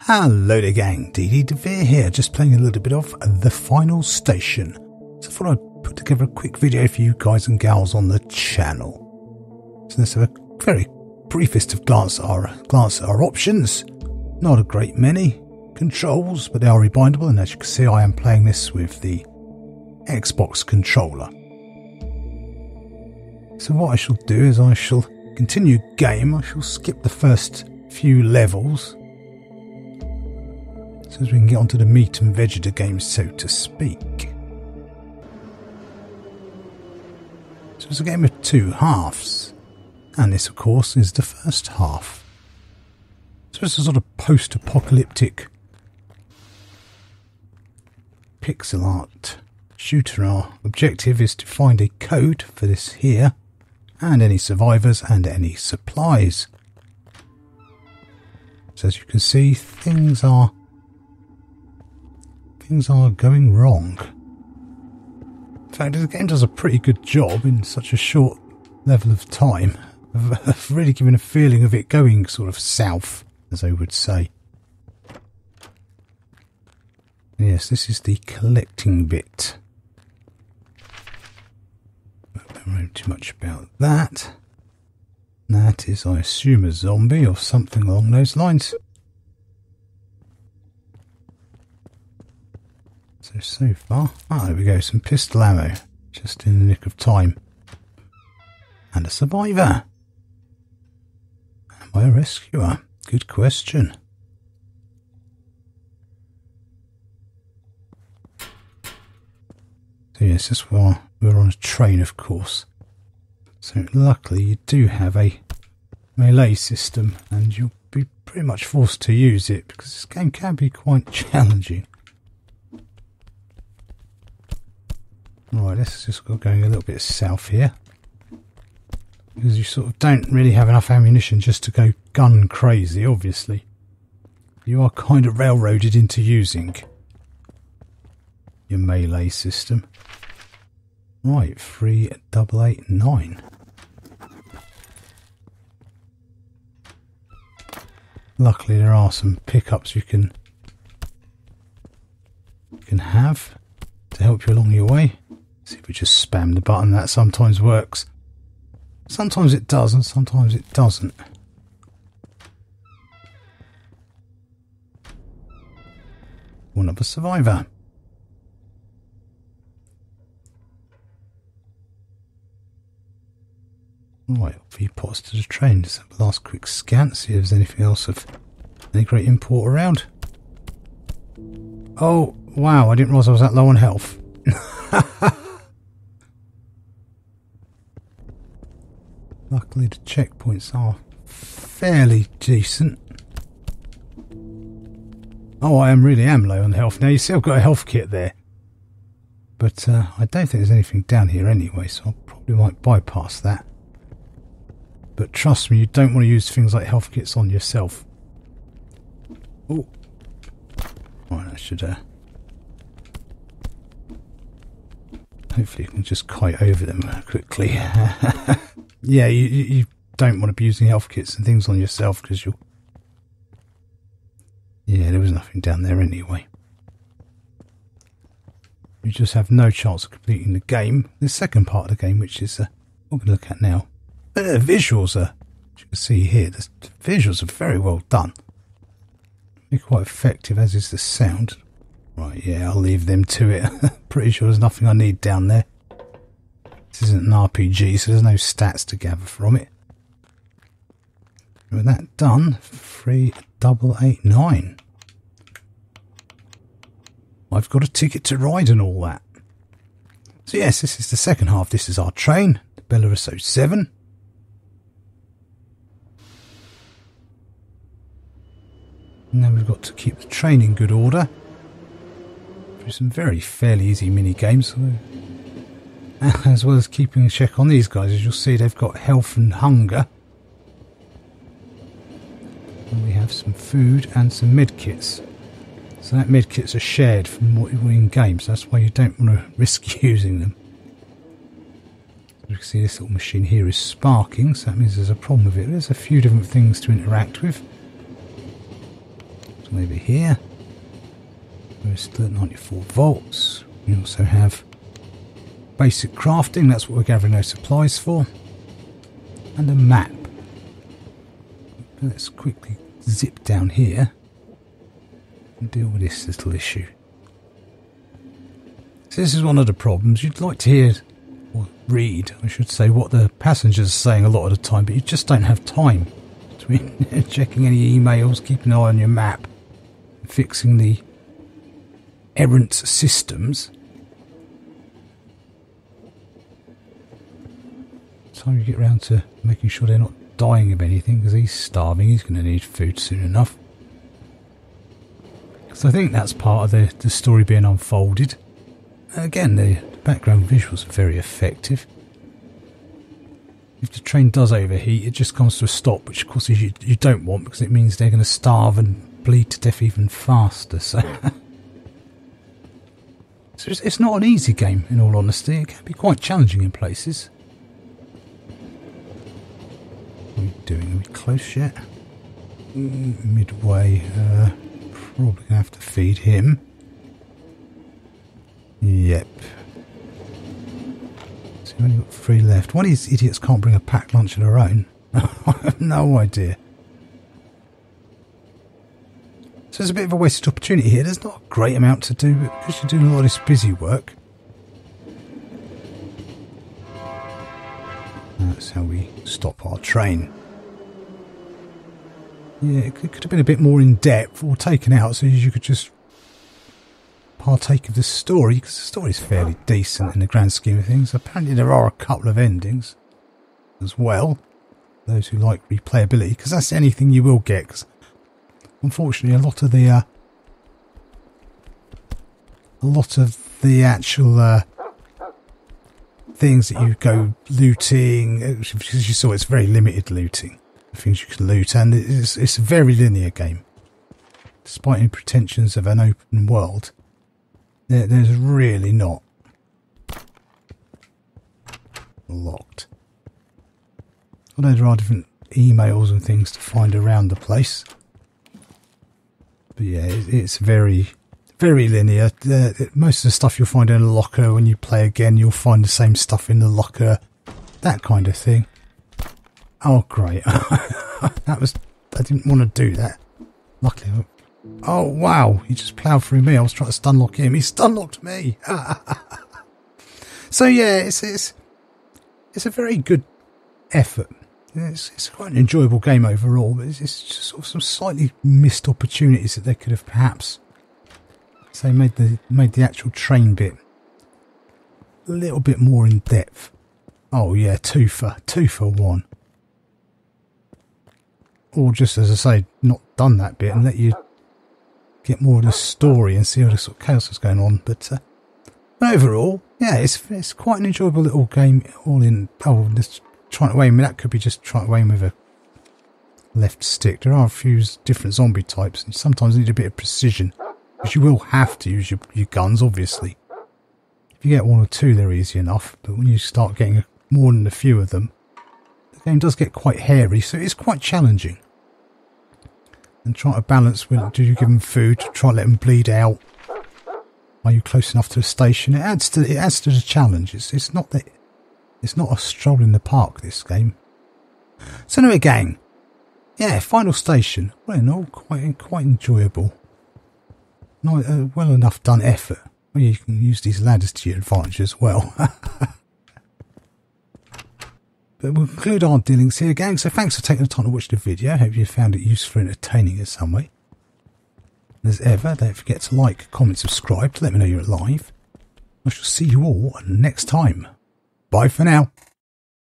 Hello there gang, DD DeVere here, just playing a little bit of The Final Station. So I thought I'd put together a quick video for you guys and gals on the channel. So let's have a very briefest of glance at our options. Not a great many controls, but they are rebindable, and as you can see I am playing this with the Xbox controller. So what I shall do is I shall continue game. I shall skip the first few levels, so as we can get onto the meat and veg of the game, so to speak. So it's a game of two halves, and this of course is the first half. So it's a sort of post-apocalyptic pixel art shooter. Our objective is to find a code for this here, and any survivors and any supplies. So as you can see, things are going wrong. In fact, the game does a pretty good job in such a short level of time of really giving a feeling of it going sort of south, as I would say. Yes, this is the collecting bit. Don't know too much about that. That is, I assume, a zombie or something along those lines. So far. Ah, there we go, some pistol ammo. Just in the nick of time. And a survivor. Am I a rescuer? Good question. So yes, this we're on a train, of course. So luckily you do have a melee system, and you'll be pretty much forced to use it, because this game can be quite challenging. Right, let's just go going a little bit south here, because you sort of don't really have enough ammunition just to go gun crazy, obviously. You are kind of railroaded into using your melee system. Right, 3889. Luckily there are some pickups you can have to help you along your way. See if we just spam the button. That sometimes works. Sometimes it does and sometimes it doesn't. One of a survivor. Right, off he pots to the train. Just have a last quick scan, see if there's anything else of any great import around. Oh, wow, I didn't realise I was that low on health. Luckily the checkpoints are fairly decent. Oh, I really am low on health now. You see I've got a health kit there. But I don't think there's anything down here anyway, so I probably might bypass that. But trust me, you don't want to use things like health kits on yourself. Oh. Right, I should hopefully you can just kite over them quickly. Yeah, you don't want to be using health kits and things on yourself, because you'll... Yeah, there was nothing down there anyway. You just have no chance of completing the game. The second part of the game, which is what we're going to look at now. The visuals are, as you can see here, the visuals are very well done. They're quite effective, as is the sound. Right, yeah, I'll leave them to it. Pretty sure there's nothing I need down there. This isn't an RPG, so there's no stats to gather from it. With that done, 3889. I've got a ticket to ride and all that. So yes, this is the second half. This is our train, the Belarus 07. And then we've got to keep the train in good order. Through some very fairly easy mini games. As well as keeping a check on these guys. As you'll see, they've got health and hunger. And we have some food and some med kits. So that med kits are shared from what you're in games. That's why you don't want to risk using them. You can see this little machine here is sparking, so that means there's a problem with it. There's a few different things to interact with. So over here. We're still at 94 volts. We also have basic crafting, that's what we're gathering those supplies for. And a map. Let's quickly zip down here and deal with this little issue. So this is one of the problems. You'd like to hear, or read, I should say, what the passengers are saying a lot of the time, but you just don't have time between checking any emails, keeping an eye on your map, and fixing the errant systems. Time you get around to making sure they're not dying of anything, because he's starving. He's going to need food soon enough. So I think that's part of the story being unfolded. Again, the background visuals are very effective. If the train does overheat, it just comes to a stop, which of course you don't want, because it means they're going to starve and bleed to death even faster. So, so it's not an easy game, in all honesty. It can be quite challenging in places. What are we doing? Are we close yet? Midway. Probably going to have to feed him. Yep. So we've only got 3 left. One of these idiots can't bring a packed lunch of their own. I have no idea. So there's a bit of a wasted opportunity here. There's not a great amount to do, but because you're doing a lot of this busy work. That's how we stop our train. Yeah, it could have been a bit more in depth or taken out so you could just partake of the story, because the story is fairly decent in the grand scheme of things. Apparently there are a couple of endings as well, those who like replayability, because that's anything you will get, because unfortunately a lot of the actual things that you go looting, because you saw it's very limited looting, the things you can loot, and it's a very linear game. Despite any pretensions of an open world, there's really not. Locked. Although there are different emails and things to find around the place. But yeah, it's very, very linear. Most of the stuff you'll find in a locker, when you play again, you'll find the same stuff in the locker. That kind of thing. Oh, great. I didn't want to do that. Luckily, oh, wow. He just ploughed through me. I was trying to stunlock him. He stunlocked me. So, yeah, it's a very good effort. It's quite an enjoyable game overall, but it's just sort of some slightly missed opportunities that they could have perhaps, say, made the actual train bit a little bit more in depth. Oh, yeah, two for one. Or just, as I say, not done that bit and let you get more of the story and see all the sort of chaos that's going on. But overall, yeah, it's quite an enjoyable little game. All in. Oh, just trying to aim. That could be just trying to aim with a left stick. There are a few different zombie types, and sometimes you need a bit of precision, because you will have to use your guns, obviously. If you get 1 or 2, they're easy enough. But when you start getting more than a few of them, the game does get quite hairy, so it's quite challenging. And try to balance, when do you give them food, try to let them bleed out. Are you close enough to a station? It adds to the challenge. It's not a stroll in the park, this game. So anyway, gang, yeah, final station. Well, no, quite enjoyable. Well enough done effort. Well, you can use these ladders to your advantage as well. But we'll conclude our dealings here, gang. So thanks for taking the time to watch the video. I hope you found it useful and entertaining in some way. As ever, don't forget to like, comment, subscribe to let me know you're alive. I shall see you all next time. Bye for now.